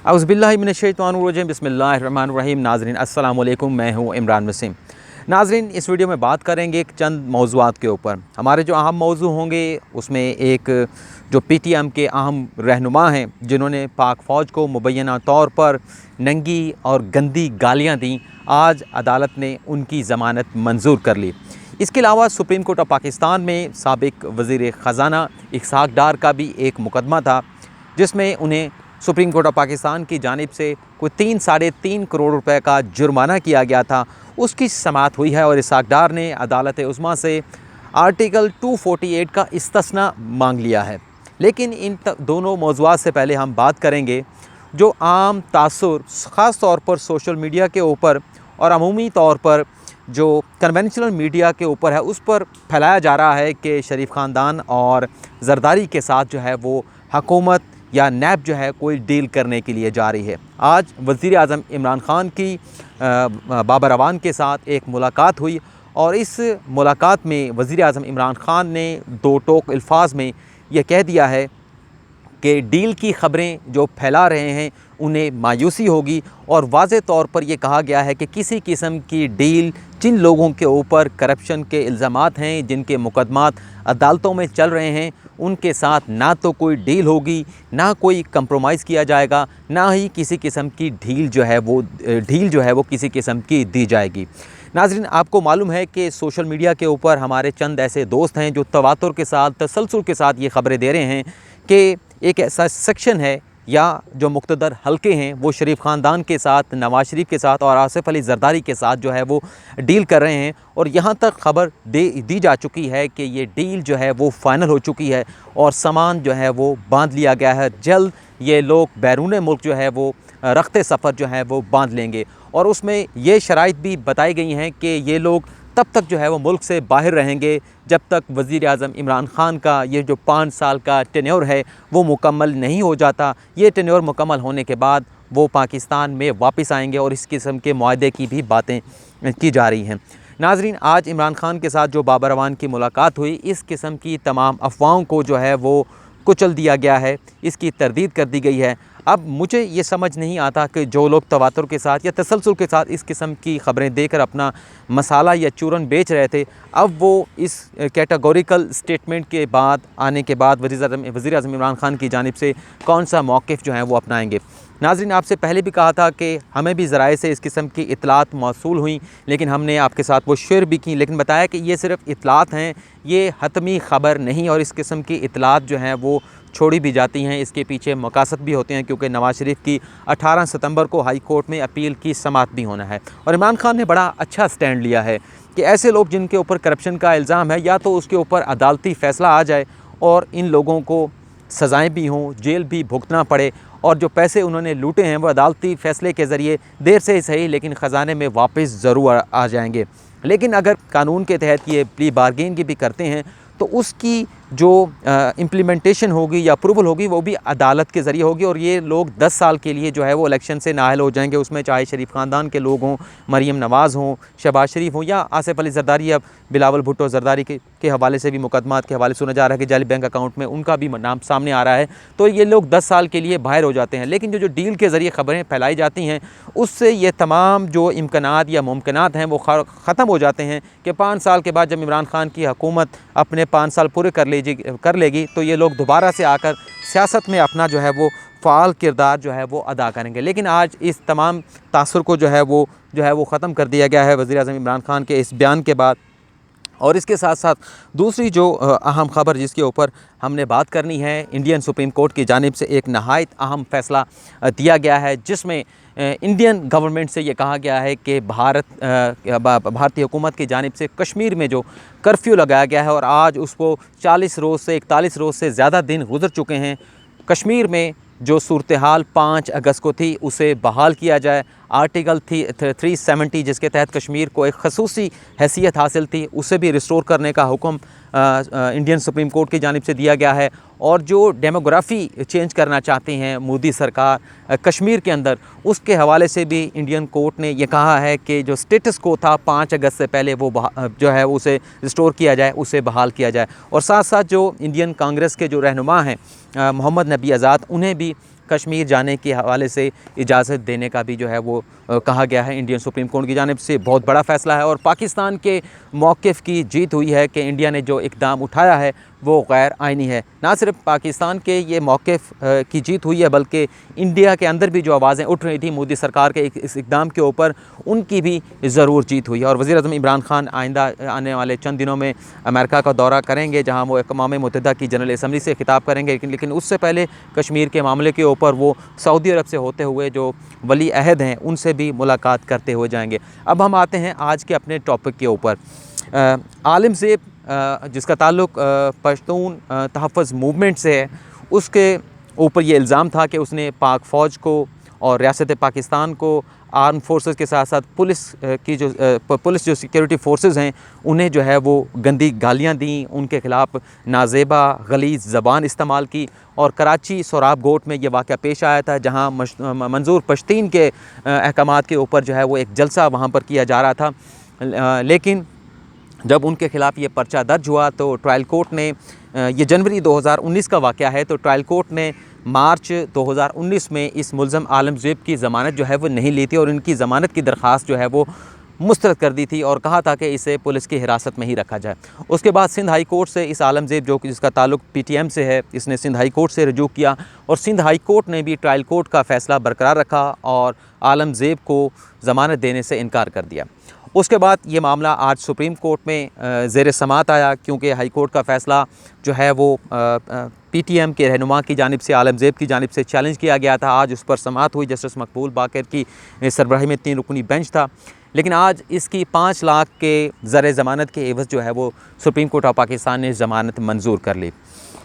औज़ुबिल्लाहि मिनश्शैतानिर्रजीम बिस्मिल्लाहिर्रहमानिर्रहीम। नाज़रीन अस्सलाम वालेकुम, मैं हूँ इमरान वसीम। नाज़रीन, इस वीडियो में बात करेंगे चंद मौज़ूआत के ऊपर। हमारे जो अहम मौज़ू होंगे उसमें एक जो PTM के अहम रहनुमा हैं जिन्होंने पाक फ़ौज को मुबैना तौर पर नंगी और गंदी गालियाँ दी, आज अदालत ने उनकी ज़मानत मंजूर कर ली। इसके अलावा सुप्रीम कोर्ट ऑफ पाकिस्तान में साबिक़ वज़ीर ख़ज़ाना ishaq डार का भी एक मुकदमा था जिसमें उन्हें सुप्रीम कोर्ट ऑफ पाकिस्तान की जानिब से कोई 3-3.5 करोड़ रुपए का जुर्माना किया गया था। उसकी समाअत हुई है और ishaq डार ने अदालत उस्मा से आर्टिकल 248 का इस्तिस्ना मांग लिया है। लेकिन इन दोनों मौज़ूआत से पहले हम बात करेंगे जो आम तासुर ख़ास तौर पर सोशल मीडिया के ऊपर और अमूमी तौर पर जो कन्वेंशनल मीडिया के ऊपर है उस पर फैलाया जा रहा है कि शरीफ ख़ानदान और ज़रदारी के साथ जो है वो हुकूमत या नैब जो है कोई डील करने के लिए जा रही है। आज वज़ीर आज़म इमरान ख़ान की बाबर अवान के साथ एक मुलाकात हुई और इस मुलाकात में वज़ीर आज़म इमरान ख़ान ने दो टोक अल्फाज में यह कह दिया है कि डील की ख़बरें जो फैला रहे हैं उन्हें मायूसी होगी, और वाज़े तौर पर यह कहा गया है कि किसी किस्म की डील जिन लोगों के ऊपर करप्शन के इल्ज़ामात हैं, जिनके मुकदमात अदालतों में चल रहे हैं, उनके साथ ना तो कोई डील होगी, ना कोई कंप्रोमाइज़ किया जाएगा, ना ही किसी किस्म की ढील जो है वो किसी किस्म की दी जाएगी। नाज़रीन, आपको मालूम है कि सोशल मीडिया के ऊपर हमारे चंद ऐसे दोस्त हैं जो तवातुर के साथ, तसलसल के साथ ये ख़बरें दे रहे हैं कि एक ऐसा सेक्शन है या जो मुक़्तदर हल्के हैं वो शरीफ ख़ानदान के साथ, नवाज़ शरीफ के साथ और आसिफ अली ज़रदारी के साथ जो है वो डील कर रहे हैं, और यहाँ तक ख़बर दी जा चुकी है कि ये डील जो है वो फ़ाइनल हो चुकी है और सामान जो है वो बांध लिया गया है। जल्द ये लोग बैरून मुल्क जो है वो रखते सफ़र जो है वो बांध लेंगे, और उसमें ये शराइत भी बताई गई हैं कि ये लोग तब तक जो है वो मुल्क से बाहर रहेंगे जब तक वज़ीर आज़म इमरान ख़ान का ये जो 5 साल का टेन्योर है वो मुकम्मल नहीं हो जाता। ये टेन्योर मुकम्मल होने के बाद वो पाकिस्तान में वापस आएंगे और इस किस्म के मुआहदे की भी बातें की जा रही हैं। नाज़रीन, आज इमरान ख़ान के साथ जो बाबर अवान की मुलाकात हुई, इस किस्म की तमाम अफवाहों को जो है वो कुचल दिया गया है, इसकी तरदीद कर दी गई है। अब मुझे ये समझ नहीं आता कि जो लोग तवातुर के साथ या तसलसल के साथ इस किस्म की ख़बरें देकर अपना मसाला या चूरन बेच रहे थे, अब वो इस कैटेगोरिकल स्टेटमेंट के बाद आने के बाद वज़ीर आज़म इमरान ख़ान की जानिब से कौन सा मौक़िफ़ जो है वो अपनाएंगे। नाज़रीन, आपसे पहले भी कहा था कि हमें भी ज़राए से इस किस्म की इतलात मौसूल हुई, लेकिन हमने आपके साथ वो शेयर भी की, लेकिन बताया कि ये सिर्फ़ इतलात हैं, ये हतमी ख़बर नहीं, और इस किस्म की इतलात जो हैं वो छोड़ी भी जाती हैं। इसके पीछे मकासद भी होते हैं क्योंकि नवाज़ शरीफ की 18 सितंबर को हाई कोर्ट में अपील की समाअत भी होना है, और इमरान ख़ान ने बड़ा अच्छा स्टैंड लिया है कि ऐसे लोग जिनके ऊपर करप्शन का इल्ज़ाम है या तो उसके ऊपर अदालती फ़ैसला आ जाए और इन लोगों को सज़ाएँ भी हों, जेल भी भुगतना पड़े, और जो पैसे उन्होंने लूटे हैं वो अदालती फ़ैसले के ज़रिए देर से ही सही लेकिन ख़जाने में वापस ज़रूर आ जाएंगे। लेकिन अगर कानून के तहत ये प्ली बार्गेन की भी करते हैं तो उसकी जो इम्प्लीमेंटेशन होगी या अप्रूवल होगी वो भी अदालत के ज़रिए होगी, और ये लोग 10 साल के लिए जो है वो इलेक्शन से नाअहल हो जाएंगे। उसमें चाहे शरीफ ख़ानदान के लोग हों, मरीम नवाज़ हों, शहबाज शरीफ हों, या आसिफ अली ज़रदारी, अब बिलावल भुट्टो ज़रदारी के हवाले से भी मुकदमात के हवाले सुना जा रहा है कि जाली बैंक अकाउंट में उनका भी नाम सामने आ रहा है, तो ये लोग 10 साल के लिए बाहर हो जाते हैं। लेकिन जो डील के ज़रिए ख़बरें फैलाई जाती हैं उससे ये तमाम जो इम्कानात या मुमकिनात हैं वो ख़त्म हो जाते हैं कि 5 साल के बाद जब इमरान ख़ान की हुकूमत अपने 5 साल पूरे कर लेगी तो ये लोग दोबारा से आकर सियासत में अपना जो है वो फ़ाल किरदार जो है वो अदा करेंगे। लेकिन आज इस तमाम तासुर को जो है वो ख़त्म कर दिया गया है वज़ीर आज़म इमरान ख़ान के इस बयान के बाद। और इसके साथ साथ दूसरी जो अहम ख़बर जिसके ऊपर हमने बात करनी है, इंडियन सुप्रीम कोर्ट की जानिब से एक नहायत अहम फ़ैसला दिया गया है जिसमें इंडियन गवर्नमेंट से ये कहा गया है कि भारतीय हुकूमत की जानिब से कश्मीर में जो कर्फ्यू लगाया गया है और आज उसको 40 रोज़ से 41 रोज़ से ज़्यादा दिन गुजर चुके हैं, कश्मीर में जो सूरत हाल 5 अगस्त को थी उसे बहाल किया जाए। आर्टिकल 370 जिसके तहत कश्मीर को एक खसूसी हैसियत हासिल थी उसे भी रिस्टोर करने का हुक्म इंडियन सुप्रीम कोर्ट की जानिब से दिया गया है। और जो डेमोग्राफ़ी चेंज करना चाहते हैं मोदी सरकार कश्मीर के अंदर, उसके हवाले से भी इंडियन कोर्ट ने यह कहा है कि जो स्टेटस को था 5 अगस्त से पहले वो जो है उसे रिस्टोर किया जाए, उसे बहाल किया जाए। और साथ साथ जो इंडियन कांग्रेस के जो रहनुमा हैं मोहम्मद नबी आज़ाद, उन्हें भी कश्मीर जाने के हवाले से इजाज़त देने का भी जो है वो कहा गया है इंडियन सुप्रीम कोर्ट की जानिब से। बहुत बड़ा फ़ैसला है और पाकिस्तान के मौक़िफ़ की जीत हुई है कि इंडिया ने जो इक़दाम उठाया है वो गैर आइनी है। ना सिर्फ पाकिस्तान के ये मौक़िफ़ की जीत हुई है बल्कि इंडिया के अंदर भी जो आवाज़ें उठ रही थी मोदी सरकार के इस इक़दाम के ऊपर, उनकी भी ज़रूर जीत हुई है। और वज़ीर-ए-आज़म इमरान खान आइंदा आने वाले चंद दिनों में अमेरिका का दौरा करेंगे, जहाँ वो अक़वाम मुत्तहिदा की जनरल असम्बली से खिताब करेंगे। लेकिन उससे पहले कश्मीर के मामले के ऊपर वो सऊदी अरब से होते हुए जो वली अहद हैं उनसे भी मुलाकात करते हुए जाएंगे। अब हम आते हैं आज के अपने टॉपिक के ऊपर। आलिम ज़ेब जिसका ताल्लुक़ पश्तून तहफ़्फ़ुज़ मूवमेंट से है, उसके ऊपर ये इल्ज़ाम था कि उसने पाक फ़ौज को और रियासत पाकिस्तान को आर्म फोर्सेस के साथ साथ पुलिस जो सिक्योरिटी फोर्सेस हैं उन्हें जो है वो गंदी गालियाँ दी, उनके ख़िलाफ़ नाजेबा गलीज़ ज़बान इस्तेमाल की। और कराची सोराब गोट में ये वाक़या पेश आया था, जहाँ मंजूर पश्तीन के अहकामात के ऊपर जो है वो एक जलसा वहाँ पर किया जा रहा था। लेकिन जब उनके ख़िलाफ़ ये पर्चा दर्ज हुआ तो ट्रायल कोर्ट ने, ये जनवरी 2019 का वाक़या है, तो ट्रायल कोर्ट ने मार्च 2019 में इस मुल्ज़म आलम ज़ेब की ज़मानत जो है वो नहीं ली थी और इनकी ज़मानत की दरख्वास्त जो है वो मुस्तरद कर दी थी और कहा था कि इसे पुलिस की हिरासत में ही रखा जाए। उसके बाद सिंध हाई कोर्ट से इस आलम ज़ेब जिसका ताल्लुक़ PTM से है, इसने सिंध हाई कोर्ट से रजू किया और सिंध हाई कोर्ट ने भी ट्रायल कोर्ट का फ़ैसला बरकरार रखा और आलम ज़ेब को ज़मानत देने से इनकार कर दिया। उसके बाद ये मामला आज सुप्रीम कोर्ट में ज़ेर समात आया, क्योंकि हाई कोर्ट का फ़ैसला जो है वो PTM के रहनुमा की जानिब से, आलम ज़ेब की जानिब से चैलेंज किया गया था। आज उस पर समात हुई, जस्टिस मकबूल बाकर की सरबराही में 3 रुकनी बेंच था। लेकिन आज इसकी 5 लाख के ज़र ज़मानत के एवज़ जो है वो सुप्रीम कोर्ट ऑफ पाकिस्तान ने ज़मानत मंजूर कर ली।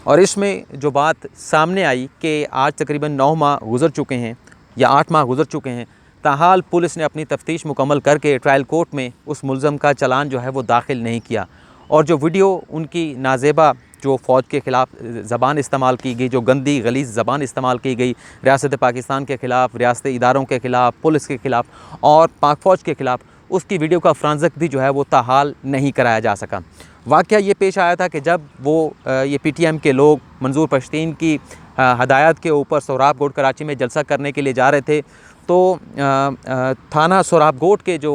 और इसमें जो बात सामने आई कि आज तकरीबन 9 माह गुज़र चुके हैं या 8 माह गुज़र चुके हैं, ताहाल पुलिस ने अपनी तफ्तीश मुकम्मल करके ट्रायल कोर्ट में उस मुल्ज़म का चालान जो है वो दाखिल नहीं किया। और जो वीडियो उनकी नाजेबा जो फ़ौज के ख़िलाफ़ ज़बान इस्तेमाल की गई, जो गंदी गलीज़ ज़बान इस्तेमाल की गई रियासत पाकिस्तान के ख़िलाफ़, रियासती इदारों के ख़िलाफ़, पुलिस के ख़िलाफ़ और पाक फ़ौज के ख़िलाफ़, उसकी वीडियो का फ़्रांज़क भी जो है वो ताहाल नहीं कराया जा सका। वाक़या ये पेश आया था कि जब वो ये PTM के लोग मंजूर पश्तीन की हदायत के ऊपर सोराब गोट कराची में जलसा करने के लिए जा रहे थे, तो थाना सोराब गोट के जो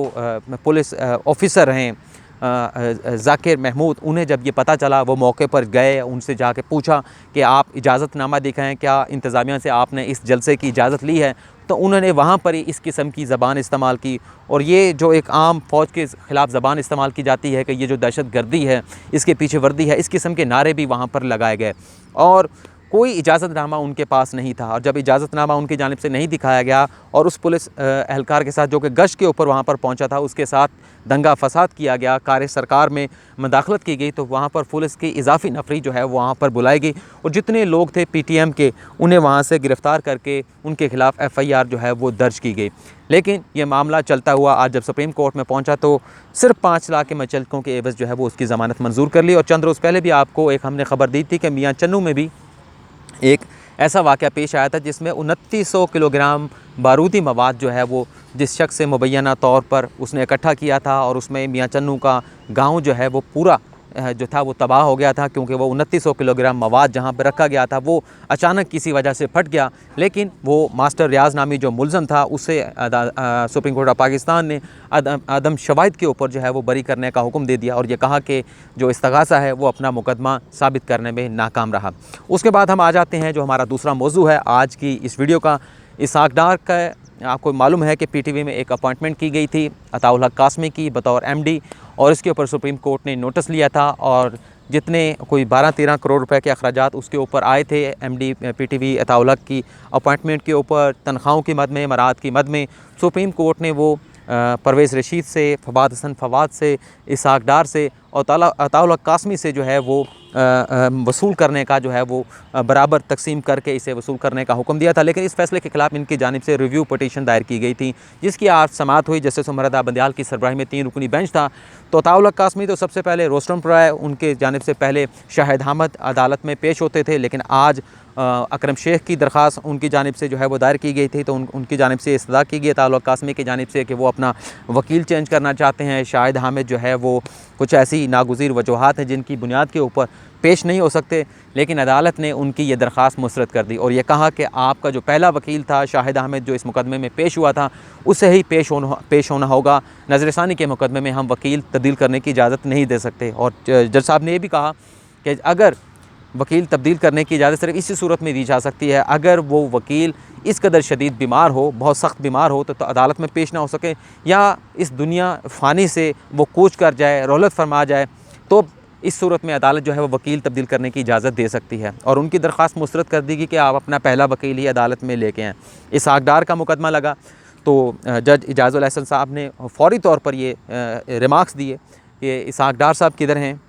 पुलिस ऑफिसर हैं ज़ाकिर महमूद, उन्हें जब ये पता चला वो मौके पर गए, उनसे जाके पूछा कि आप इजाज़तनामा दिखाएं, क्या इंतज़ामिया से आपने इस जलसे की इजाज़त ली है। तो उन्होंने वहाँ पर ही इस किस्म की ज़बान इस्तेमाल की। और ये जो एक आम फ़ौज के ख़िलाफ़ ज़बान इस्तेमाल की जाती है कि ये जो दहशत गर्दी है, इसके पीछे वर्दी है, इस किस्म के नारे भी वहाँ पर लगाए गए और कोई इजाज़तनामा उनके पास नहीं था। और जब इजाज़तनामा उनकी जानिब से नहीं दिखाया गया और उस पुलिस एहलकार के साथ जो कि गश्त के ऊपर वहाँ पर पहुँचा था, उसके साथ दंगा फसाद किया गया, कार्य सरकार में मदाखलत की गई, तो वहाँ पर पुलिस की इजाफी नफरी जो है वहाँ पर बुलाई गई और जितने लोग थे PTM के, उन्हें वहाँ से गिरफ़्तार करके उनके ख़िलाफ़ FIR जो है वो दर्ज की गई। लेकिन ये मामला चलता हुआ आज जब सुप्रीम कोर्ट में पहुँचा तो सिर्फ 5 लाख के मचलकों के एवज़ जो है वो उसकी ज़मानत मंजूर कर ली। और चंद रोज़ पहले भी आपको एक हमने ख़बर दी थी कि मियाँ चन्नू में भी एक ऐसा वाक़या पेश आया था जिसमें 2900 किलोग्राम बारूदी मवाद जो है वो जिस शख्स से मुबैना तौर पर उसने इकट्ठा किया था और उसमें मियाँ चन्नू का गांव जो है वो पूरा जो था वो तबाह हो गया था, क्योंकि वो 2900 किलोग्राम मवाद जहाँ पर रखा गया था वो अचानक किसी वजह से फट गया। लेकिन वो मास्टर रियाज नामी जो मुल्ज़म था उसे सुप्रीम कोर्ट ऑफ पाकिस्तान ने आदम शवाहिद के ऊपर जो है वो बरी करने का हुक्म दे दिया और ये कहा कि जो इस्तग़ासा है वो अपना मुकदमा साबित करने में नाकाम रहा। उसके बाद हम आ जाते हैं जो हमारा दूसरा मौजू है आज की इस वीडियो का। ishaq डार का आपको मालूम है कि PTV में एक अपॉइंटमेंट की गई थी अताउल हक कासमी की बतौर MD और इसके ऊपर सुप्रीम कोर्ट ने नोटिस लिया था और जितने कोई 12-13 करोड़ रुपए के अखराजात उसके ऊपर आए थे MD PTV अताउल हक की अपॉइंटमेंट के ऊपर, तनख्वाहों की मद में, मराद की मद में, सुप्रीम कोर्ट ने वो परवेज़ रशीद से, फवाद हसन फवाद से, ishaq डार से और अताउल हक कासमी से जो है वो वसूल करने का जो है वो बराबर तकसीम करके इसे वसूल करने का हुक्म दिया था। लेकिन इस फैसले के ख़िलाफ़ इनकी जानिब से रिव्यू पटिशन दायर की गई थी, जिसकी आज समात हुई। जस्टिस उमर बंदियाल की सरबराही में 3 रुकनी बेंच था। तो अताउल हक कासमी तो सबसे पहले रोस्टम पर आए, उनके जानिब से पहले शाहिद अहमद अदालत में पेश होते थे, लेकिन आज अकरम शेख की दरख्वास्त उनकी जानिब से जो है वो दायर की गई थी, तो उनकी जानिब से इस्तदा की गई तालुक़ कासमी की जानिब से कि वो अपना वकील चेंज करना चाहते हैं। शाहिद हामिद जो है वो कुछ ऐसी नागुज़ीर वजूहात हैं जिनकी बुनियाद के ऊपर पेश नहीं हो सकते, लेकिन अदालत ने उनकी ये दरख्वास्त मुस्तरद कर दी और ये कहा कि आपका जो पहला वकील था शाहिद हामिद जो इस मुकदमे में पेश हुआ था उससे ही पेश होना होगा। नज़रसानी के मुकदमे में हम वकील तब्दील करने की इजाज़त नहीं दे सकते। और जज साहब ने यह भी कहा कि अगर वकील तब्दील करने की इजाज़त सिर्फ इसी सूरत में दी जा सकती है अगर वो वकील इस कदर शदीद बीमार हो, बहुत सख्त बीमार हो, तो अदालत में पेश ना हो सके या इस दुनिया फ़ानी से वो कूच कर जाए, रौलत फरमा जाए, तो इस सूरत में अदालत जो है वो वकील तब्दील करने की इजाज़त दे सकती है। और उनकी दरख्वास्त मुस्तरद कर दी गई कि आप अपना पहला वकील ही अदालत में लेके आएँ। ishaq dar का मुकदमा लगा तो जज इजाज़ुल एहसन साहब ने फ़ौरी तौर पर ये रिमार्क्स दिए कि ishaq dar साहब किधर हैं,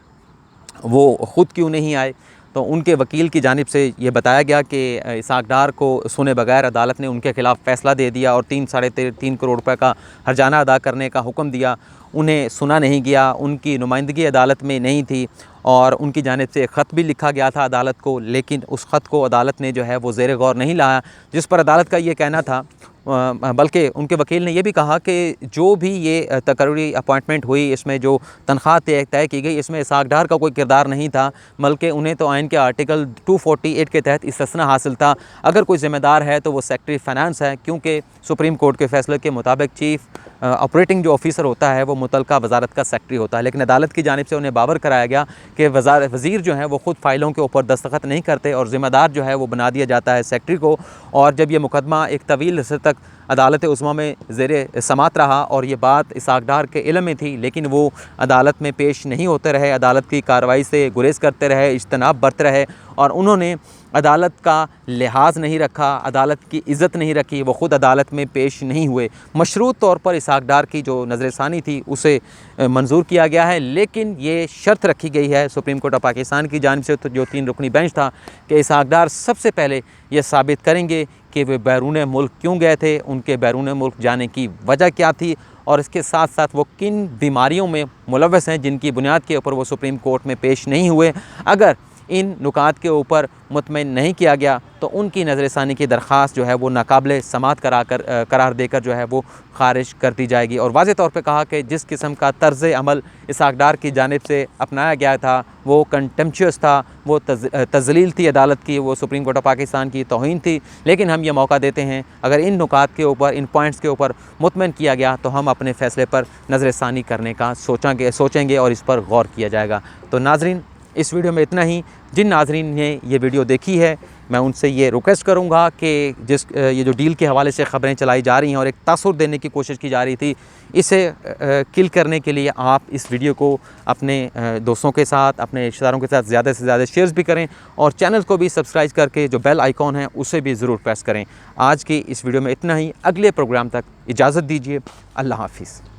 वो ख़ुद क्यों नहीं आए। तो उनके वकील की जानिब से ये बताया गया कि ishaq dar को सुने बगैर अदालत ने उनके ख़िलाफ़ फ़ैसला दे दिया और 3-3.5 करोड़ रुपए का हर्जाना अदा करने का हुक्म दिया। उन्हें सुना नहीं गया, उनकी नुमाइंदगी अदालत में नहीं थी और उनकी जानिब से एक ख़त भी लिखा गया था अदालत को, लेकिन उस ख़त को अदालत ने जो है वो ज़ेर गौर नहीं लाया, जिस पर अदालत का ये कहना था। बल्कि उनके वकील ने यह भी कहा कि जो भी ये तकर्री अपॉइंटमेंट हुई इसमें जो तनख्वाह तय की गई इसमें ishaq dar का कोई किरदार नहीं था, बल्कि उन्हें तो आइन के आर्टिकल 248 के तहत इस्तिस्ना हासिल था। अगर कोई ज़िम्मेदार है तो वो सेक्रेटरी फ़ाइनेंस है, क्योंकि सुप्रीम कोर्ट के फ़ैसले के मुताबिक चीफ़ ऑपरेटिंग जो ऑफिसर होता है वो मुतलका वजारत का सेक्रेटरी होता है। लेकिन अदालत की जानिब से उन्हें बाबर कराया गया कि वज़ीर जो है वो ख़ुद फ़ाइलों के ऊपर दस्तखत नहीं करते और ज़िम्मेदार जो है वो बना दिया जाता है सेक्रेटरी को। और जब ये मुकदमा एक तवील अरसे तक अदालत उज़्मा में ज़ेर समात रहा और ये बात ishaq dar के इल्म में थी, लेकिन वो अदालत में पेश नहीं होते रहे, अदालत की कार्रवाई से गुरेज़ करते रहे, इज्तनाब बरतते रहे और उन्होंने अदालत का लिहाज नहीं रखा, अदालत की इज़्ज़त नहीं रखी, वो ख़ुद अदालत में पेश नहीं हुए। मशरूत तौर पर ishaq dar की जो नज़रसानी थी उसे मंजूर किया गया है, लेकिन ये शर्त रखी गई है सुप्रीम कोर्ट ऑफ पाकिस्तान की जानिब से, तो जो 3 रुकनी बेंच था, कि ishaq dar सबसे पहले ये साबित करेंगे कि वे बैरून मुल्क क्यों गए थे, उनके बैरून मुल्क जाने की वजह क्या थी और इसके साथ साथ वो किन बीमारियों में मुलव्वस हैं जिनकी बुनियाद के ऊपर वो सुप्रीम कोर्ट में पेश नहीं हुए। अगर इन नुकात के ऊपर मुतमईन नहीं किया गया तो उनकी नज़रसानी की दरख्वास्त जो है वो नाकाबिले समात करार देकर जो है वो खारिज कर दी जाएगी। और वाज़ेह तौर पे कहा कि जिस किस्म का तर्ज़ अमल ishaq dar की जानिब से अपनाया गया था वो कंटेम्पचुअस था, वो तज़लील थी अदालत की, वो सुप्रीम कोर्ट ऑफ पाकिस्तान की तौहीन थी। लेकिन हम ये मौका देते हैं अगर इन नुकात के ऊपर, इन पॉइंट्स के ऊपर मुतमईन किया गया तो हम अपने फ़ैसले पर नज़रसानी करने का सोचेंगे और इस पर गौर किया जाएगा। तो नाज़रीन, इस वीडियो में इतना ही। जिन नाज़रीन ने ये वीडियो देखी है मैं उनसे ये रिक्वेस्ट करूँगा कि ये जो डील के हवाले से ख़बरें चलाई जा रही हैं और एक तासुर देने की कोशिश की जा रही थी, इसे किल करने के लिए आप इस वीडियो को अपने दोस्तों के साथ, अपने रिश्तेदारों के साथ ज़्यादा से ज़्यादा शेयर्स भी करें और चैनल को भी सब्सक्राइब करके जो बेल आइकॉन है उसे भी ज़रूर प्रेस करें। आज की इस वीडियो में इतना ही। अगले प्रोग्राम तक इजाज़त दीजिए। अल्लाह हाफ़िज़।